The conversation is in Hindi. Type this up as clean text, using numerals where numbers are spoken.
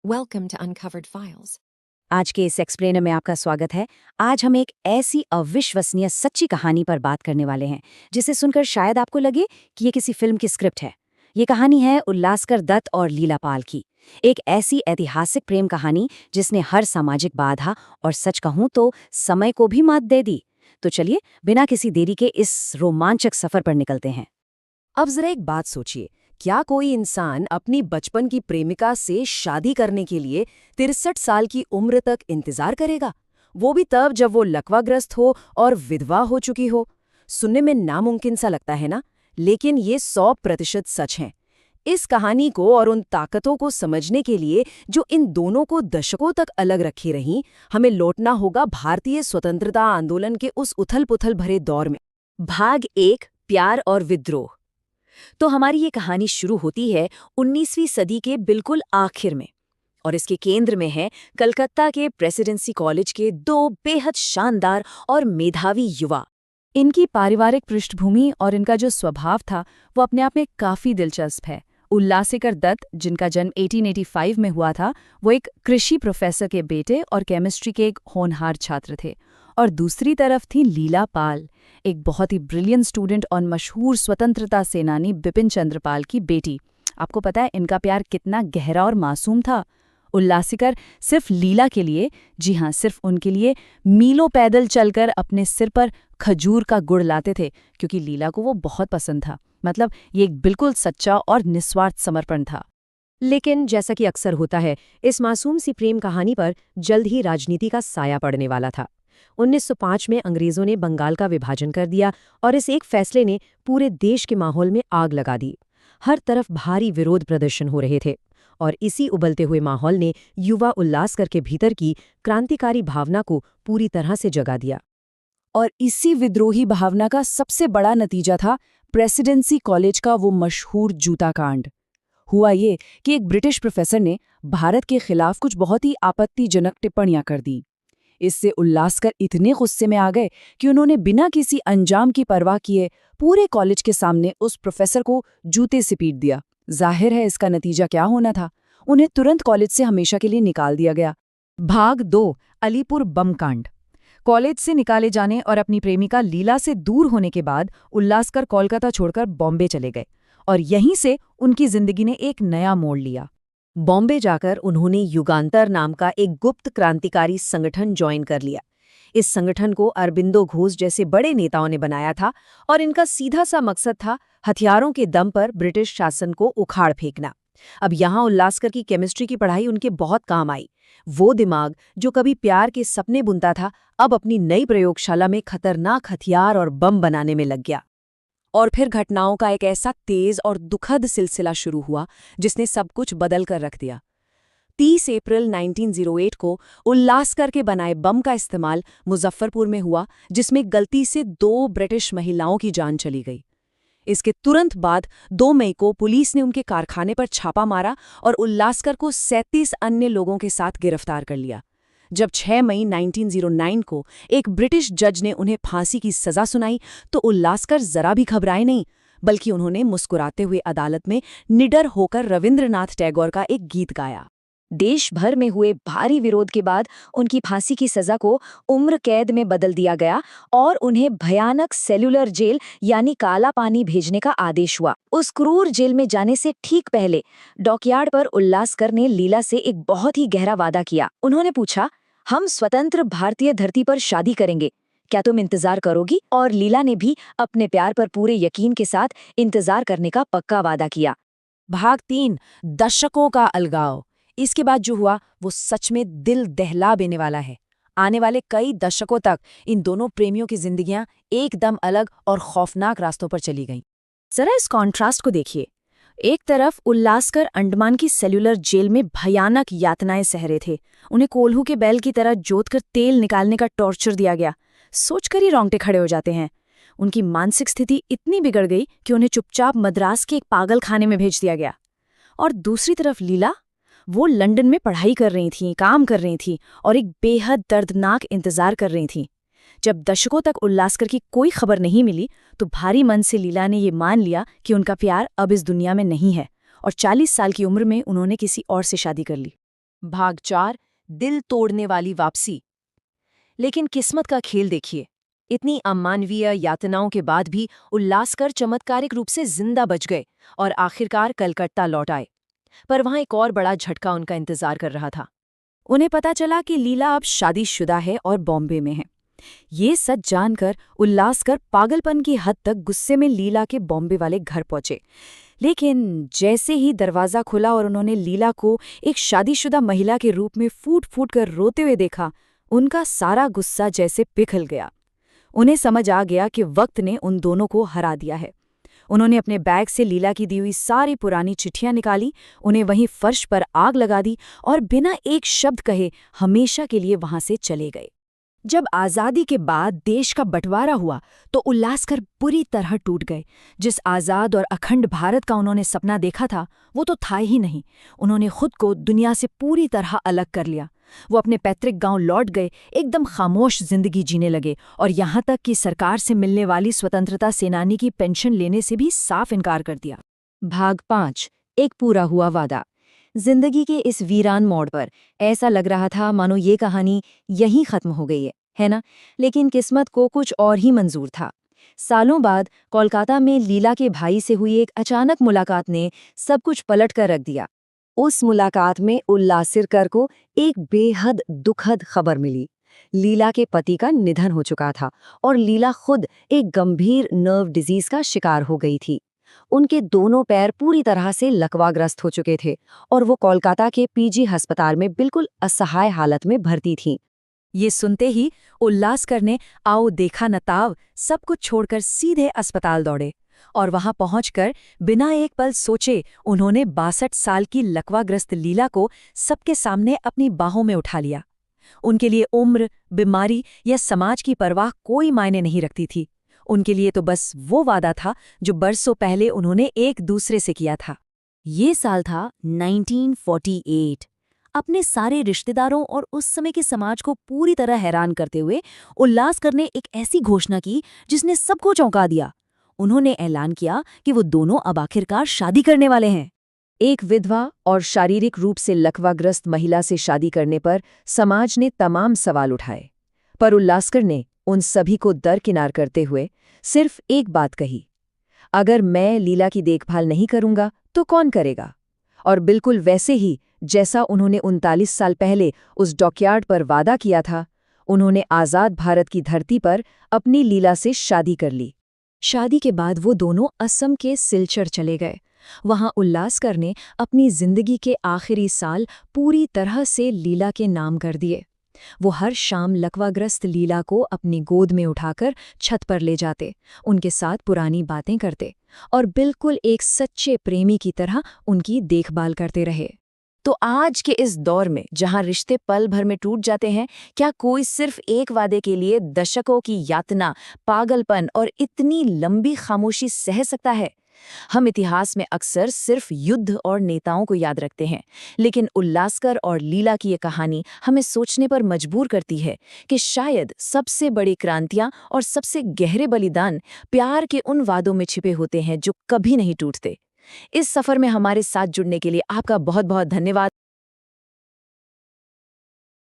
Welcome to Uncovered Files. आज के इस एक्सप्लेनर में आपका स्वागत है। आज हम एक ऐसी अविश्वसनीय सच्ची कहानी पर बात करने वाले हैं जिसे सुनकर शायद आपको लगे कि ये किसी फिल्म की स्क्रिप्ट है। ये कहानी है उल्लासकर दत्त और लीला पाल की, एक ऐसी ऐतिहासिक प्रेम कहानी जिसने हर सामाजिक बाधा और सच कहूं तो समय को भी मात दे दी। तो चलिए बिना किसी देरी के इस रोमांचक सफर पर निकलते हैं। अब जरा एक बात सोचिए, क्या कोई इंसान अपनी बचपन की प्रेमिका से शादी करने के लिए 63 साल की उम्र तक इंतजार करेगा? वो भी तब जब वो लकवाग्रस्त हो और विधवा हो चुकी हो। सुनने में नामुमकिन सा लगता है ना, लेकिन ये 100% सच है। इस कहानी को और उन ताकतों को समझने के लिए जो इन दोनों को दशकों तक अलग रखी रहीं, हमें लौटना होगा भारतीय स्वतंत्रता आंदोलन के उस उथल-पुथल भरे दौर में। भाग 1, प्यार और विद्रोह। तो हमारी ये कहानी शुरू होती है 19वीं सदी के बिल्कुल आखिर में, और इसके केंद्र में है कलकत्ता के प्रेसिडेंसी कॉलेज के दो बेहद शानदार और मेधावी युवा। इनकी पारिवारिक पृष्ठभूमि और इनका जो स्वभाव था वो अपने आप में काफी दिलचस्प है। उल्लासकर दत्त, जिनका जन्म 1885 में हुआ था, वो एक कृषि प्रोफेसर के बेटे और केमिस्ट्री के एक होनहार छात्र थे। और दूसरी तरफ थी लीला पाल, एक बहुत ही ब्रिलियंट स्टूडेंट और मशहूर स्वतंत्रता सेनानी बिपिन चंद्र पाल की बेटी। आपको पता है इनका प्यार कितना गहरा और मासूम था। उल्लासकर सिर्फ लीला के लिए, जी हाँ सिर्फ उनके लिए, मीलों पैदल चलकर अपने सिर पर खजूर का गुड़ लाते थे, क्योंकि लीला को वो बहुत पसंद था। मतलब ये एक बिल्कुल सच्चा और निस्वार्थ समर्पण था। लेकिन जैसा कि अक्सर होता है, इस मासूम सी प्रेम कहानी पर जल्द ही राजनीति का साया पड़ने वाला था। 1905 में अंग्रेजों ने बंगाल का विभाजन कर दिया और इस एक फैसले ने पूरे देश के माहौल में आग लगा दी। हर तरफ भारी विरोध प्रदर्शन हो रहे थे और इसी उबलते हुए माहौल ने युवा उल्लासकर के भीतर की क्रांतिकारी भावना को पूरी तरह से जगा दिया। और इसी विद्रोही भावना का सबसे बड़ा नतीजा था प्रेसिडेंसी कॉलेज का वो मशहूर जूता कांड। हुआ ये कि एक ब्रिटिश प्रोफेसर ने भारत के खिलाफ कुछ बहुत ही आपत्तिजनक टिप्पणियां कर दी। इससे उल्लासकर इतने गुस्से में आ गए कि उन्होंने बिना किसी अंजाम की परवाह किए पूरे कॉलेज के सामने उस प्रोफेसर को जूते से पीट दिया। जाहिर है इसका नतीजा क्या होना था, उन्हें तुरंत कॉलेज से हमेशा के लिए निकाल दिया गया। भाग 2, अलीपुर बम कांड। कॉलेज से निकाले जाने और अपनी प्रेमिका लीला से दूर होने के बाद उल्लासकर कोलकाता छोड़कर बॉम्बे चले गए और यहीं से उनकी जिंदगी ने एक नया मोड़ लिया। बॉम्बे जाकर उन्होंने युगांतर नाम का एक गुप्त क्रांतिकारी संगठन ज्वाइन कर लिया। इस संगठन को अरबिंदो घोष जैसे बड़े नेताओं ने बनाया था और इनका सीधा सा मकसद था हथियारों के दम पर ब्रिटिश शासन को उखाड़ फेंकना। अब यहाँ उल्लासकर की केमिस्ट्री की पढ़ाई उनके बहुत काम आई। वो दिमाग जो कभी प्यार के सपने बुनता था, अब अपनी नई प्रयोगशाला में खतरनाक हथियार और बम बनाने में लग गया। और फिर घटनाओं का एक ऐसा तेज और दुखद सिलसिला शुरू हुआ जिसने सब कुछ बदल कर रख दिया। 30 अप्रैल 1908 को उल्लासकर के बनाए बम का इस्तेमाल मुजफ्फरपुर में हुआ, जिसमें गलती से 2 ब्रिटिश महिलाओं की जान चली गई। इसके तुरंत बाद 2 मई को पुलिस ने उनके कारखाने पर छापा मारा और उल्लासकर को 37 अन्य लोगों के साथ गिरफ्तार कर लिया। जब 6 मई 1909 को एक ब्रिटिश जज ने उन्हें फांसी की सजा सुनाई तो उल्लासकर जरा भी घबराए नहीं, बल्कि उन्होंने मुस्कुराते हुए अदालत में निडर होकर रविंद्रनाथ टैगोर का एक गीत गाया। देश भर में हुए भारी विरोध के बाद उनकी फांसी की सजा को उम्र कैद में बदल दिया गया और उन्हें भयानक सेल्युलर जेल यानी काला पानी भेजने का आदेश हुआ। उस क्रूर जेल में जाने से ठीक पहले डॉकयार्ड पर उल्लासकर ने लीला से एक बहुत ही गहरा वादा किया। उन्होंने पूछा, हम स्वतंत्र भारतीय धरती पर शादी करेंगे, क्या तुम इंतजार करोगी? और लीला ने भी अपने प्यार पर पूरे यकीन के साथ इंतजार करने का पक्का वादा किया। भाग 3, दशकों का अलगाव। इसके बाद जो हुआ वो सच में दिल दहला देने वाला है। आने वाले कई दशकों तक इन दोनों प्रेमियों की जिंदगियां एकदम अलग और खौफनाक रास्तों पर चली गईं। जरा इस कॉन्ट्रास्ट को देखिए। एक तरफ उल्लासकर अंडमान की सेल्युलर जेल में भयानक यातनाएं सह रहे थे। उन्हें कोल्हू के बैल की तरह जोतकर तेल निकालने का टॉर्चर दिया गया। सोचकर ही रोंगटे खड़े हो जाते हैं। उनकी मानसिक स्थिति इतनी बिगड़ गई कि उन्हें चुपचाप मद्रास के एक पागल खाने में भेज दिया गया। और दूसरी तरफ लीला, वो लंदन में पढ़ाई कर रही थीं, काम कर रही थीं और एक बेहद दर्दनाक इंतजार कर रही थीं। जब दशकों तक उल्लासकर की कोई खबर नहीं मिली तो भारी मन से लीला ने ये मान लिया कि उनका प्यार अब इस दुनिया में नहीं है और 40 साल की उम्र में उन्होंने किसी और से शादी कर ली। भाग 4 दिल तोड़ने वाली वापसी। लेकिन किस्मत का खेल देखिए, इतनी अमानवीय यातनाओं के बाद भी उल्लासकर चमत्कारिक रूप से जिंदा बच गए और आखिरकार कलकत्ता लौट आए। पर वहां एक और बड़ा झटका उनका इंतजार कर रहा था। उन्हें पता चला कि लीला अब शादीशुदा है और बॉम्बे में है। ये सच जानकर उल्लासकर पागलपन की हद तक गुस्से में लीला के बॉम्बे वाले घर पहुंचे। लेकिन जैसे ही दरवाज़ा खुला और उन्होंने लीला को एक शादीशुदा महिला के रूप में फूट फूट कर रोते हुए देखा, उनका सारा गुस्सा जैसे पिघल गया। उन्हें समझ आ गया कि वक्त ने उन दोनों को हरा दिया है। उन्होंने अपने बैग से लीला की दी हुई सारी पुरानी चिट्ठियां निकाली, उन्हें वहीं फर्श पर आग लगा दी और बिना एक शब्द कहे हमेशा के लिए वहां से चले गए। जब आज़ादी के बाद देश का बंटवारा हुआ तो उल्लासकर बुरी तरह टूट गए। जिस आज़ाद और अखंड भारत का उन्होंने सपना देखा था वो तो था ही नहीं। उन्होंने खुद को दुनिया से पूरी तरह अलग कर लिया। वो अपने पैतृक गांव लौट गए, एकदम खामोश जिंदगी जीने लगे और यहाँ तक कि सरकार से मिलने वाली स्वतंत्रता सेनानी की पेंशन लेने से भी साफ इनकार कर दिया। भाग 5 एक पूरा हुआ वादा। जिंदगी के इस वीरान मोड़ पर ऐसा लग रहा था मानो ये कहानी यहीं खत्म हो गई है ना? लेकिन किस्मत को कुछ और ही मंजूर था। सालों बाद कोलकाता में लीला के भाई से हुई एक अचानक मुलाकात ने सब कुछ पलट कर रख दिया। उस मुलाकात में उल्लासिरकर को एक बेहद दुखद खबर मिली। लीला के पति का निधन हो चुका था और लीला खुद एक गंभीर नर्व डिजीज का शिकार हो गई थी। उनके दोनों पैर पूरी तरह से लकवाग्रस्त हो चुके थे और वो कोलकाता के पीजी अस्पताल में बिल्कुल असहाय हालत में भर्ती थीं। ये सुनते ही उल्लासकर ने आओ देखा नताव सब कुछ छोड़कर सीधे अस्पताल दौड़े और वहां पहुंचकर बिना एक पल सोचे उन्होंने 62 साल की लकवाग्रस्त लीला को सबके सामने अपनी बाहों में उठा लिया। उनके लिए उम्र, बीमारी या समाज की परवाह कोई मायने नहीं रखती थी। उनके लिए तो बस वो वादा था जो बरसों पहले उन्होंने एक दूसरे से किया था। ये साल था 1948। अपने सारे रिश्तेदारों और उस समय के समाज को पूरी तरह हैरान करते हुए उल्लासकर ने एक ऐसी घोषणा की जिसने सबको चौंका दिया। उन्होंने ऐलान किया कि वो दोनों अब आखिरकार शादी करने वाले हैं। एक विधवा और शारीरिक रूप से लकवाग्रस्त महिला से शादी करने पर समाज ने तमाम सवाल उठाए, पर उल्लासकर ने उन सभी को दरकिनार करते हुए सिर्फ एक बात कही, अगर मैं लीला की देखभाल नहीं करूंगा तो कौन करेगा? और बिल्कुल वैसे ही जैसा उन्होंने 39 साल पहले उस डॉकयार्ड पर वादा किया था, उन्होंने आज़ाद भारत की धरती पर अपनी लीला से शादी कर ली। शादी के बाद वो दोनों असम के सिलचर चले गए। वहां उल्लासकर ने अपनी जिंदगी के आखिरी साल पूरी तरह से लीला के नाम कर दिए। वो हर शाम लकवाग्रस्त लीला को अपनी गोद में उठाकर छत पर ले जाते, उनके साथ पुरानी बातें करते और बिल्कुल एक सच्चे प्रेमी की तरह उनकी देखभाल करते रहे। तो आज के इस दौर में जहां रिश्ते पल भर में टूट जाते हैं, क्या कोई सिर्फ एक वादे के लिए दशकों की यातना, पागलपन और इतनी लंबी खामोशी सह सकता है? हम इतिहास में अक्सर सिर्फ युद्ध और नेताओं को याद रखते हैं, लेकिन उल्लासकर और लीला की ये कहानी हमें सोचने पर मजबूर करती है कि शायद सबसे बड़ी क्रांतियां और सबसे गहरे बलिदान प्यार के उन वादों में छिपे होते हैं जो कभी नहीं टूटते। इस सफर में हमारे साथ जुड़ने के लिए आपका बहुत बहुत धन्यवाद।